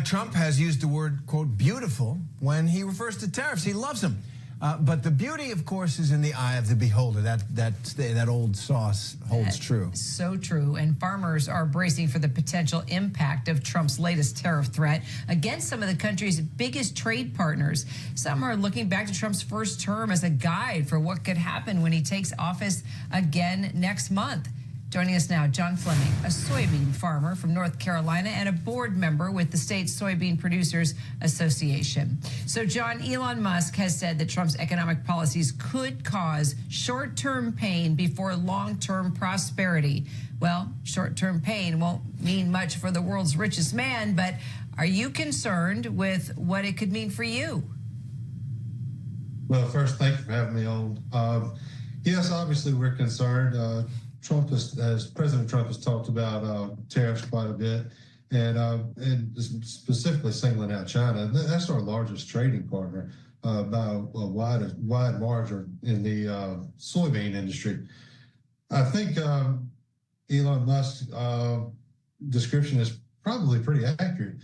Trump has used the word, quote, beautiful when he refers to tariffs. He loves them. But the beauty, of course, is in the eye of the beholder. That old sauce holds true. So true. And farmers are bracing for the potential impact of Trump's latest tariff threat against some of the country's biggest trade partners. Some are looking back to Trump's first term as a guide for what could happen when he takes office again next month. Joining us now, John Fleming, a soybean farmer from North Carolina and a board member with the State Soybean Producers Association. So, John, Elon Musk has said that Trump's economic policies could cause short-term pain before long-term prosperity. Well, short-term pain won't mean much for the world's richest man, but are you concerned with what it could mean for you? Well, first, thank you for having me on. Yes, obviously we're concerned. President Trump has talked about tariffs quite a bit, and specifically singling out China. That's our largest trading partner by a wide margin in the soybean industry. I think Elon Musk's description is probably pretty accurate.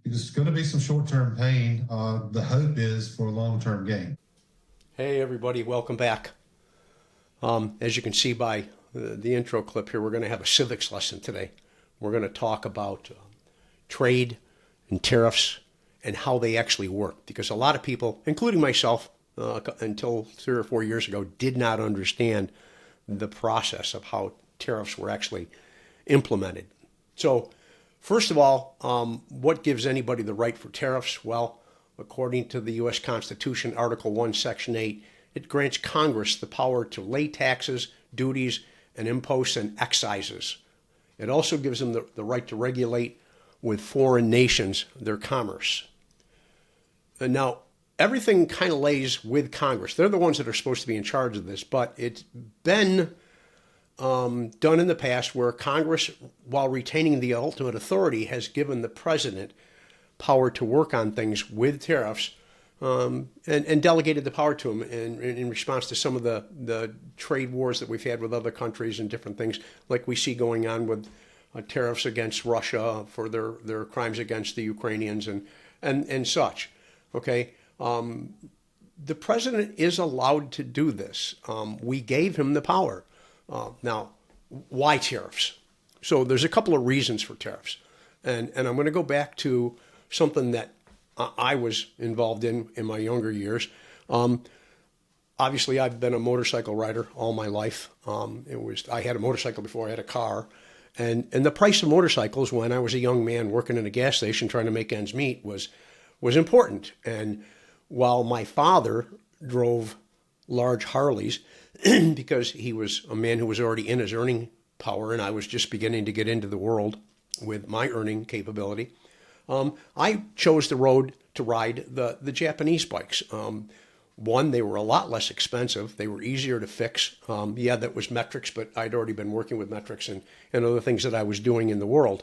There's going to be some short-term pain. The hope is for long-term gain. Hey, everybody. Welcome back. As you can see by the intro clip here, we're going to have a civics lesson today. We're going to talk about trade and tariffs and how they actually work. Because a lot of people, including myself, until 3 or 4 years ago, did not understand the process of how tariffs were actually implemented. So, first of all, what gives anybody the right for tariffs? Well, according to the U.S. Constitution, Article 1, Section 8, it grants Congress the power to lay taxes, duties, and imposts and excises. It also gives them the right to regulate with foreign nations their commerce. And now, everything kind of lays with Congress. They're the ones that are supposed to be in charge of this, but it's been done in the past where Congress, while retaining the ultimate authority, has given the president power to work on things with tariffs, and delegated the power to him in response to some of the trade wars that we've had with other countries and different things, like we see going on with tariffs against Russia for their crimes against the Ukrainians and such. Okay, the president is allowed to do this. We gave him the power. Now, why tariffs? So there's a couple of reasons for tariffs, and I'm going to go back to something that I was involved in my younger years. Obviously, I've been a motorcycle rider all my life. I had a motorcycle before I had a car. And the price of motorcycles when I was a young man working in a gas station trying to make ends meet was important. And while my father drove large Harleys because he was a man who was already in his earning power and I was just beginning to get into the world with my earning capability, I chose the road to ride the Japanese bikes. One, they were a lot less expensive. They were easier to fix. Yeah, that was metrics, but I'd already been working with metrics and other things that I was doing in the world.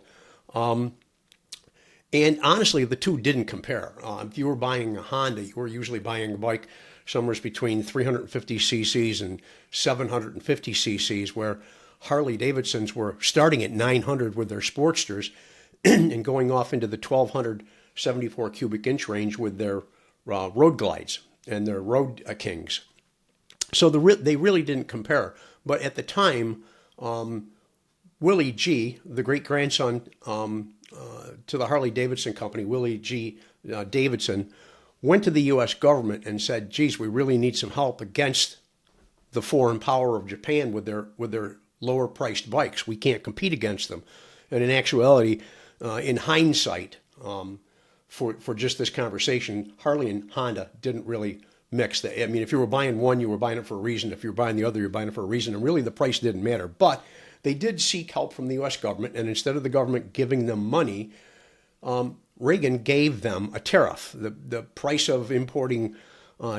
And honestly, the two didn't compare. If you were buying a Honda, you were usually buying a bike somewhere between 350 cc's and 750 cc's, where Harley Davidsons were starting at 900 with their Sportsters and going off into the 1,274 cubic inch range with their road glides and their road kings. So they really didn't compare. But at the time, Willie G., the great-grandson to the Harley Davidson company, Willie G. Davidson, went to the U.S. government and said, geez, we really need some help against the foreign power of Japan with their lower-priced bikes. We can't compete against them. And in actuality, in hindsight, for just this conversation, Harley and Honda didn't really mix. I mean, if you were buying one, you were buying it for a reason. If you were buying the other, you're buying it for a reason. And really, the price didn't matter. But they did seek help from the U.S. government, and instead of the government giving them money, Reagan gave them a tariff. The price of importing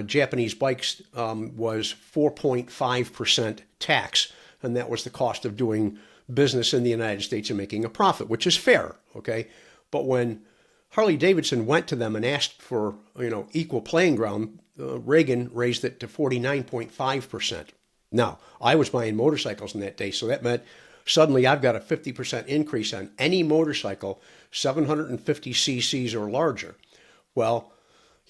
Japanese bikes was 4.5% tax, and that was the cost of doing business in the United States and making a profit, which is fair, okay? But when Harley Davidson went to them and asked for, equal playing ground, Reagan raised it to 49.5%. Now, I was buying motorcycles in that day, so that meant suddenly I've got a 50% increase on any motorcycle 750 cc's or larger. Well,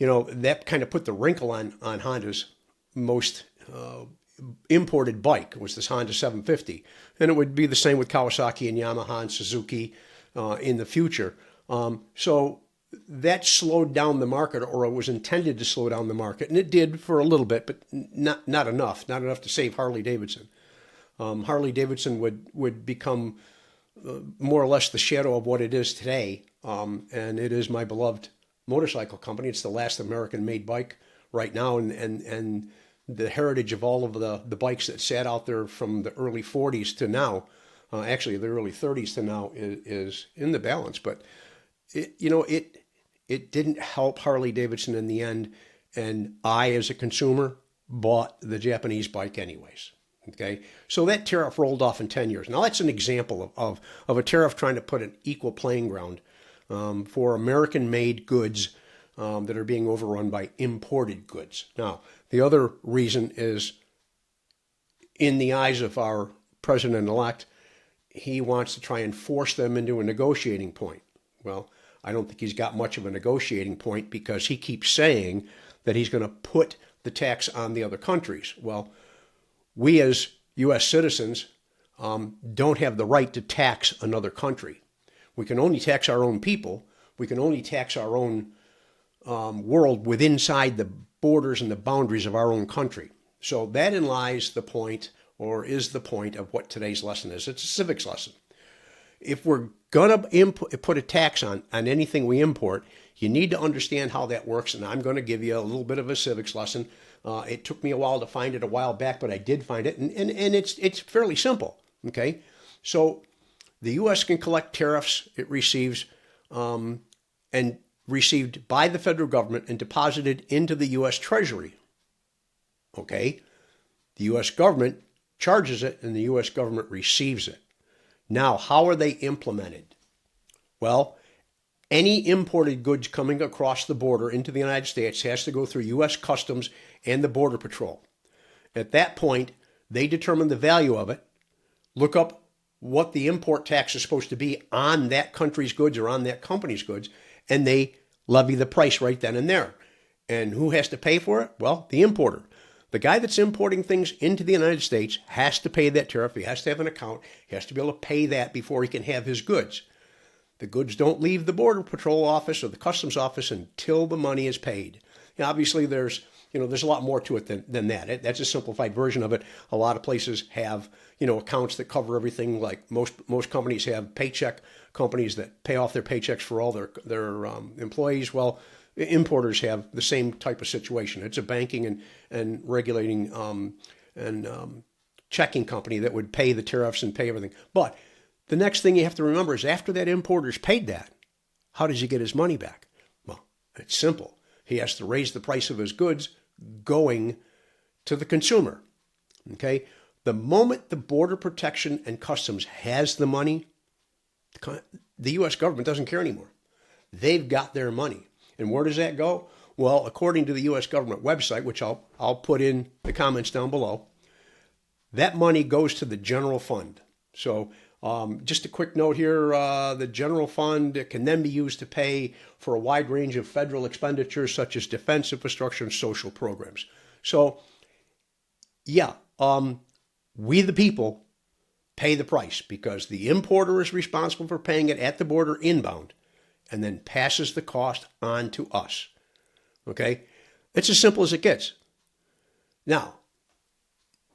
that kind of put the wrinkle on Honda's most imported bike, was this Honda 750. And it would be the same with Kawasaki and Yamaha and Suzuki in the future. So that slowed down the market, or it was intended to slow down the market. And it did for a little bit, but not enough to save Harley Davidson. Harley Davidson would become more or less the shadow of what it is today. And it is my beloved motorcycle company. It's the last American-made bike right now, and the heritage of all of the bikes that sat out there from the early 40s to now, actually the early 30s to now, is in the balance. But it didn't help Harley Davidson in the end, and I, as a consumer, bought the Japanese bike anyways. Okay, so that tariff rolled off in 10 years. Now that's an example of a tariff trying to put an equal playing ground for American-made goods that are being overrun by imported goods. Now, the other reason is, in the eyes of our president-elect, he wants to try and force them into a negotiating point. Well, I don't think he's got much of a negotiating point, because he keeps saying that he's going to put the tax on the other countries. Well, we as U.S. citizens don't have the right to tax another country. We can only tax our own people. We can only tax our own world within inside the borders and the boundaries of our own country. So that lies the point, or is the point, of what today's lesson is. It's a civics lesson. If we're going to put a tax on anything we import, you need to understand how that works, and I'm going to give you a little bit of a civics lesson. It took me a while to find it a while back, but I did find it, and it's fairly simple, okay? So the U.S. can collect tariffs it receives and received by the federal government and deposited into the U.S. Treasury, okay? The U.S. government charges it, and the U.S. government receives it. Now, how are they implemented? Well, any imported goods coming across the border into the United States has to go through U.S. Customs and the Border Patrol. At that point, they determine the value of it, look up what the import tax is supposed to be on that country's goods or on that company's goods, and they levy the price right then and there. And who has to pay for it? Well, the importer. The guy that's importing things into the United States has to pay that tariff. He has to have an account. He has to be able to pay that before he can have his goods. The goods don't leave the Border Patrol office or the Customs office until the money is paid. Now, obviously, there's a lot more to it than that. That's a simplified version of it. A lot of places have, accounts that cover everything. Like most companies have paycheck companies that pay off their paychecks for all their employees. Well, importers have the same type of situation. It's a banking and regulating and checking company that would pay the tariffs and pay everything. But the next thing you have to remember is, after that importer's paid that, how does he get his money back? Well, it's simple. He has to raise the price of his goods going to the consumer. Okay? The moment the Border Protection and Customs has the money, the U.S. government doesn't care anymore. They've got their money. And where does that go? Well, according to the U.S. government website, which I'll put in the comments down below, that money goes to the general fund. So just a quick note here, the general fund can then be used to pay for a wide range of federal expenditures, such as defense, infrastructure, and social programs. So, yeah, we the people pay the price, because the importer is responsible for paying it at the border inbound, and then passes the cost on to us. Okay? It's as simple as it gets. Now,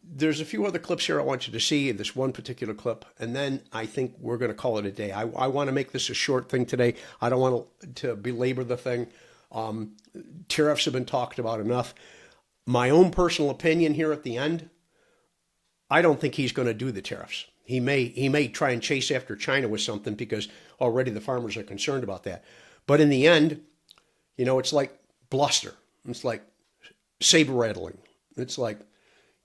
there's a few other clips here I want you to see, this one particular clip, and then I think we're going to call it a day. I want to make this a short thing today. I don't want to belabor the thing. Tariffs have been talked about enough. My own personal opinion here at the end, I don't think he's going to do the tariffs. He may try and chase after China with something, because already the farmers are concerned about that. But in the end, it's like bluster. It's like saber rattling. It's like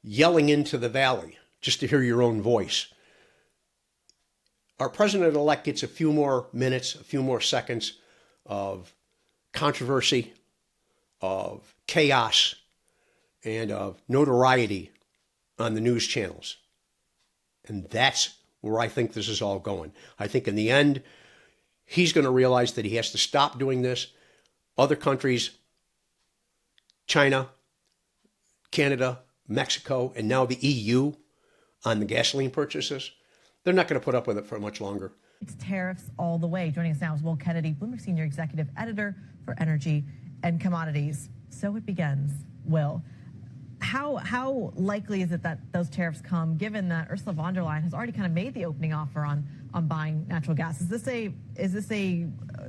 yelling into the valley just to hear your own voice. Our president-elect gets a few more minutes, a few more seconds of controversy, of chaos, and of notoriety on the news channels. And that's where I think this is all going. I think in the end, he's going to realize that he has to stop doing this. Other countries, China, Canada, Mexico, and now the EU on the gasoline purchases, they're not going to put up with it for much longer. It's tariffs all the way. Joining us now is Will Kennedy, Bloomberg Senior Executive Editor for Energy and Commodities. So it begins. Will, how likely is it that those tariffs come, given that Ursula von der Leyen has already kind of made the opening offer on buying natural gas? Is this a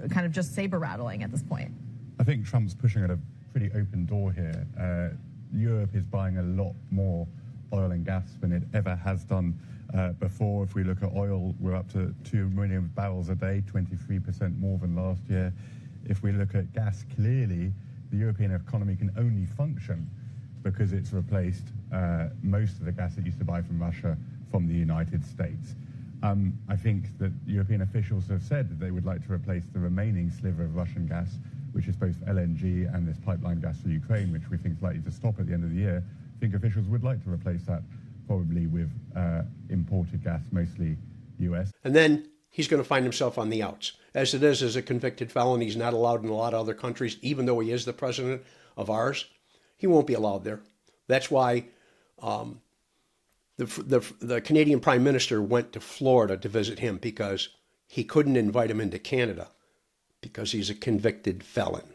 kind of just saber rattling at this point? I think Trump's pushing at a pretty open door here. Europe is buying a lot more oil and gas than it ever has done before. If we look at oil, we're up to 2 million barrels a day, 23% more than last year. If we look at gas, clearly the European economy can only function because it's replaced most of the gas it used to buy from Russia from the United States. I think that European officials have said that they would like to replace the remaining sliver of Russian gas, which is both LNG and this pipeline gas for Ukraine, which we think is likely to stop at the end of the year. I think officials would like to replace that probably with imported gas, mostly US. And then he's going to find himself on the outs. As it is, as a convicted felon, he's not allowed in a lot of other countries, even though he is the president of ours. He won't be allowed there. That's why the Canadian Prime Minister went to Florida to visit him, because he couldn't invite him into Canada because he's a convicted felon.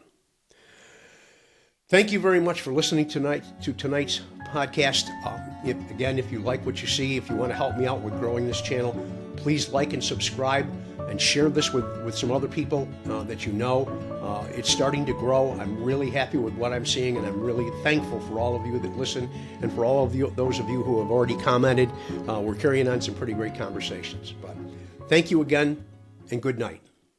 Thank you very much for listening to tonight's podcast. If you like what you see, if you want to help me out with growing this channel, please like and subscribe and share this with some other people that you know. It's starting to grow. I'm really happy with what I'm seeing, and I'm really thankful for all of you that listen, and for all of you, those of you who have already commented. We're carrying on some pretty great conversations. But thank you again, and good night.